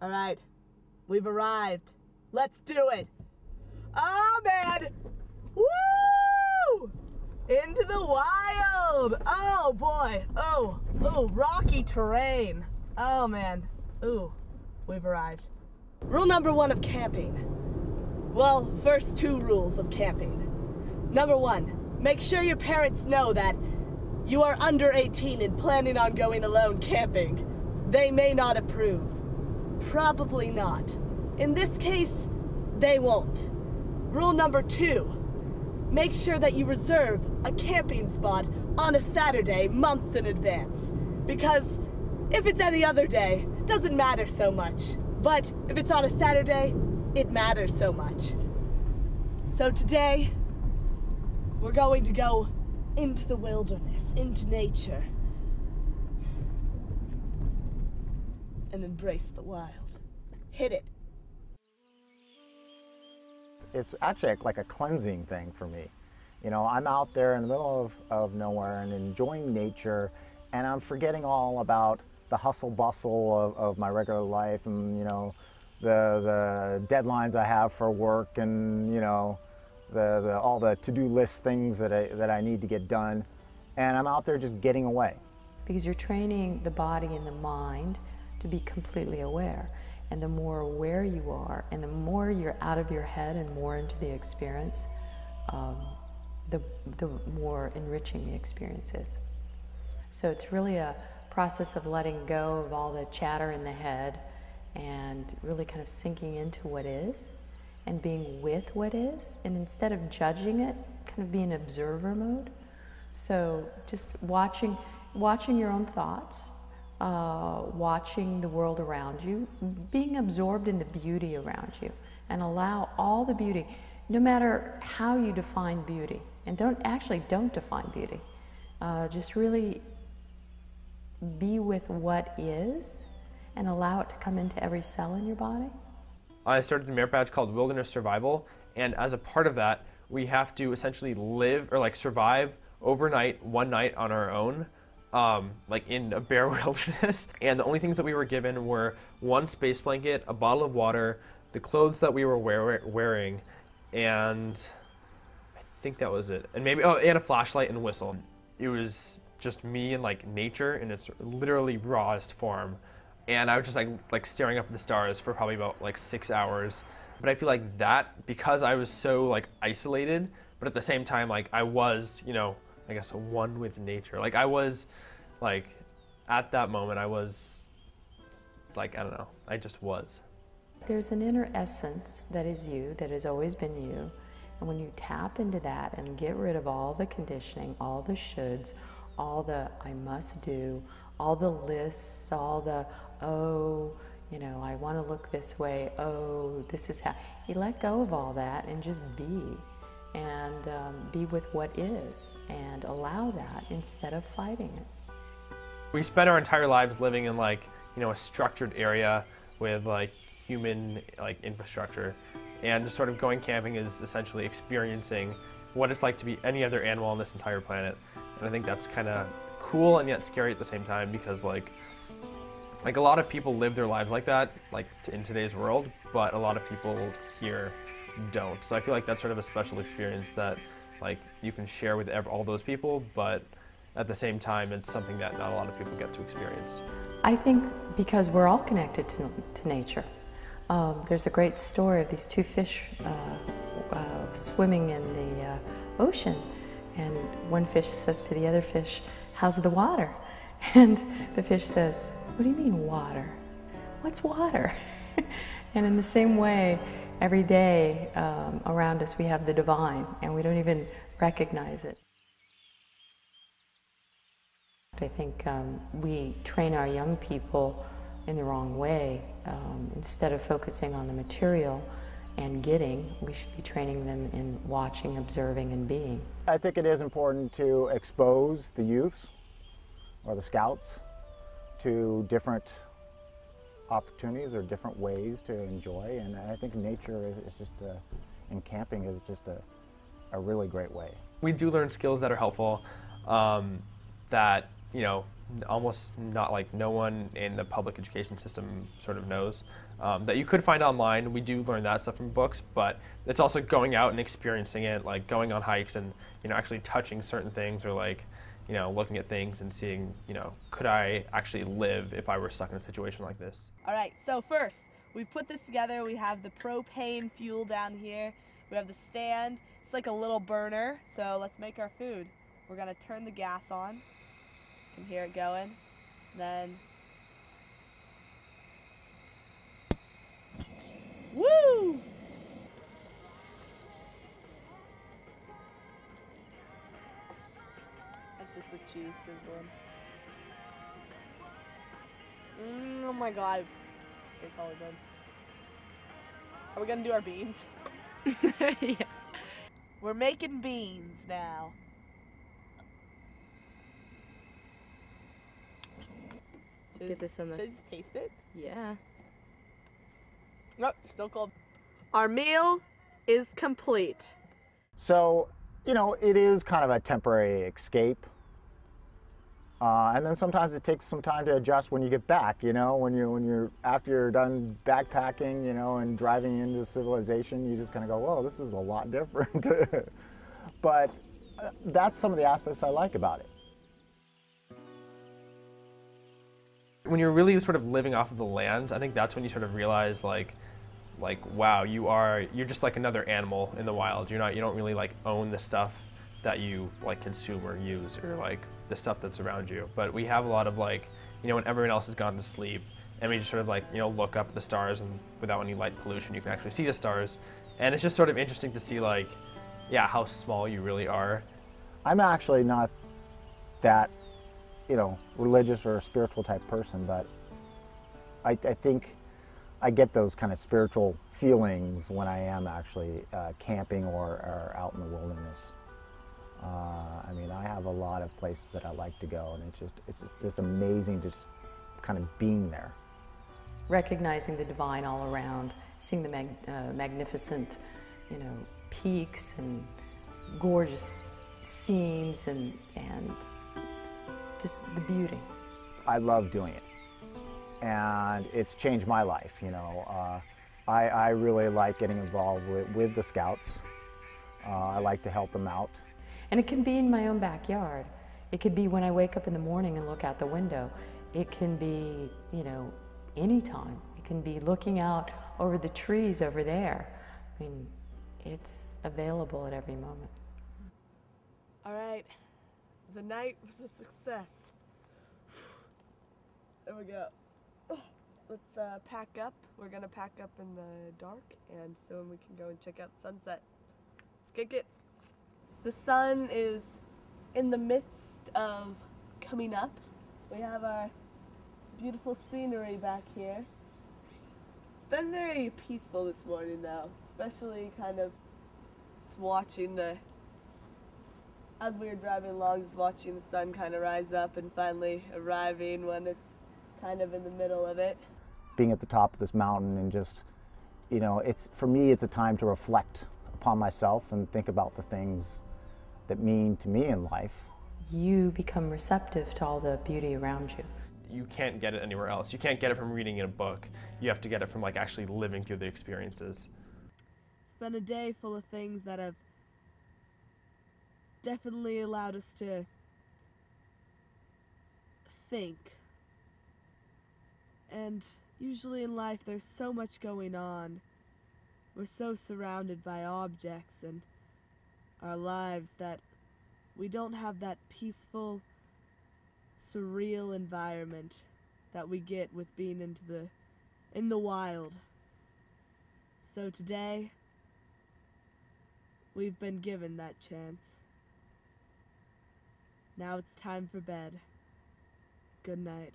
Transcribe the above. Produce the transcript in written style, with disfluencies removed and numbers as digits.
All right, we've arrived. Let's do it. Oh, man. Woo! Into the wild. Oh, boy. Oh, rocky terrain. Oh, man. Ooh, we've arrived. Rule number 1 of camping. Well, first 2 rules of camping. Number 1, make sure your parents know that you are under 18 and planning on going alone camping. They may not approve. Probably not. In this case, they won't. Rule number 2, make sure that you reserve a camping spot on a Saturday months in advance. Because if it's any other day, it doesn't matter so much. But if it's on a Saturday, it matters so much. So today, we're going to go into the wilderness, into nature, and embrace the wild. Hit it. It's actually like a cleansing thing for me. You know, I'm out there in the middle of nowhere and enjoying nature, and I'm forgetting all about the hustle bustle of my regular life and, you know, the deadlines I have for work and, you know, all the to-do list things that I need to get done. And I'm out there just getting away. Because you're training the body and the mind to be completely aware. And the more aware you are, and the more you're out of your head and more into the experience, the more enriching the experience is. So it's really a process of letting go of all the chatter in the head and really kind of sinking into what is and being with what is, and instead of judging it, kind of be in observer mode. So just watching your own thoughts, watching the world around you, being absorbed in the beauty around you, and allow all the beauty, no matter how you define beauty, and don't define beauty. Just really be with what is and allow it to come into every cell in your body. I started a merit badge called Wilderness Survival, and as a part of that, we have to essentially live or like survive overnight, one night on our own, like in a bare wilderness. And the only things that we were given were 1 space blanket, a bottle of water, the clothes that we were wearing, and I think that was it. And maybe, and a flashlight and a whistle. It was just me and like nature in its literally rawest form. And I was just like staring up at the stars for probably about like 6 hours. But I feel like that, because I was so like isolated, but at the same time, like I was, you know, I guess one with nature. Like I was like, at that moment, I was like, I don't know, I just was. There's an inner essence that is you, that has always been you. And when you tap into that and get rid of all the conditioning, all the shoulds, all the I must do, all the lists, all the, oh, you know, I want to look this way, oh, this is how. You let go of all that and just be. And be with what is and allow that instead of fighting it. We spend our entire lives living in like, you know, a structured area with like human like infrastructure, and just sort of going camping is essentially experiencing what it's like to be any other animal on this entire planet. And I think that's kind of cool and yet scary at the same time, because like a lot of people live their lives like that, like in today's world, but a lot of people here don't. So I feel like that's sort of a special experience that like you can share with all those people, but at the same time it's something that not a lot of people get to experience. I think because we're all connected to nature. There's a great story of these 2 fish swimming in the ocean, and one fish says to the other fish, "How's the water?" And the fish says, "What do you mean water? What's water?" And in the same way, every day around us we have the divine, and we don't even recognize it. I think we train our young people in the wrong way. Instead of focusing on the material and getting, we should be training them in watching, observing, and being. I think it is important to expose the youths or the scouts to different opportunities or different ways to enjoy, and I think nature is just and camping is just a really great way. We do learn skills that are helpful, that you know, almost not like no one in the public education system sort of knows, that you could find online. We do learn that stuff from books, but it's also going out and experiencing it, like going on hikes and, you know, actually touching certain things, or like, you know, looking at things and seeing, you know, could I actually live if I were stuck in a situation like this? All right, so first, we put this together. We have the propane fuel down here. We have the stand. It's like a little burner, so let's make our food. We're gonna turn the gas on. You can hear it going. Then, woo! That's just the cheese sizzling. Oh my god. It's all done. Are we gonna do our beans? Yeah. We're making beans now. Get this on the. Should I just taste it? Yeah. Nope, still cold. Our meal is complete. So, you know, it is kind of a temporary escape. And then sometimes it takes some time to adjust when you get back, you know, when you're after you're done backpacking, you know, and driving into civilization, you just kind of go, whoa, this is a lot different. But that's some of the aspects I like about it. When you're really sort of living off of the land, I think that's when you sort of realize like wow, you're just like another animal in the wild. You don't really like own the stuff that you like consume or use, or like the stuff that's around you. But we have a lot of like, you know, when everyone else has gone to sleep, and we just sort of like, you know, look up at the stars, and without any light pollution, you can actually see the stars. And it's just sort of interesting to see like, yeah, how small you really are. I'm actually not that, you know, religious or spiritual type person, but I think I get those kind of spiritual feelings when I am actually camping or out in the wilderness. I mean, I have a lot of places that I like to go, and it's just amazing just kind of being there. Recognizing the divine all around, seeing the magnificent, you know, peaks and gorgeous scenes and just the beauty. I love doing it, and it's changed my life, you know. I really like getting involved with the Scouts. I like to help them out. And it can be in my own backyard. It could be when I wake up in the morning and look out the window. It can be, you know, anytime. It can be looking out over the trees over there. I mean, it's available at every moment. All right, the night was a success. There we go. Let's pack up. We're gonna pack up in the dark, and so we can go and check out the sunset. Let's kick it. The sun is in the midst of coming up. We have our beautiful scenery back here. It's been very peaceful this morning though, especially kind of just watching as we were driving along, just watching the sun kind of rise up and finally arriving when it's kind of in the middle of it. Being at the top of this mountain and just, you know, for me, it's a time to reflect upon myself and think about the things that mean to me in life. You become receptive to all the beauty around you. You can't get it anywhere else. You can't get it from reading in a book. You have to get it from like actually living through the experiences. It's been a day full of things that have definitely allowed us to think. And usually in life there's so much going on. We're so surrounded by objects and our lives that we don't have that peaceful, surreal environment that we get with being in the wild. So today, we've been given that chance. Now it's time for bed. Good night.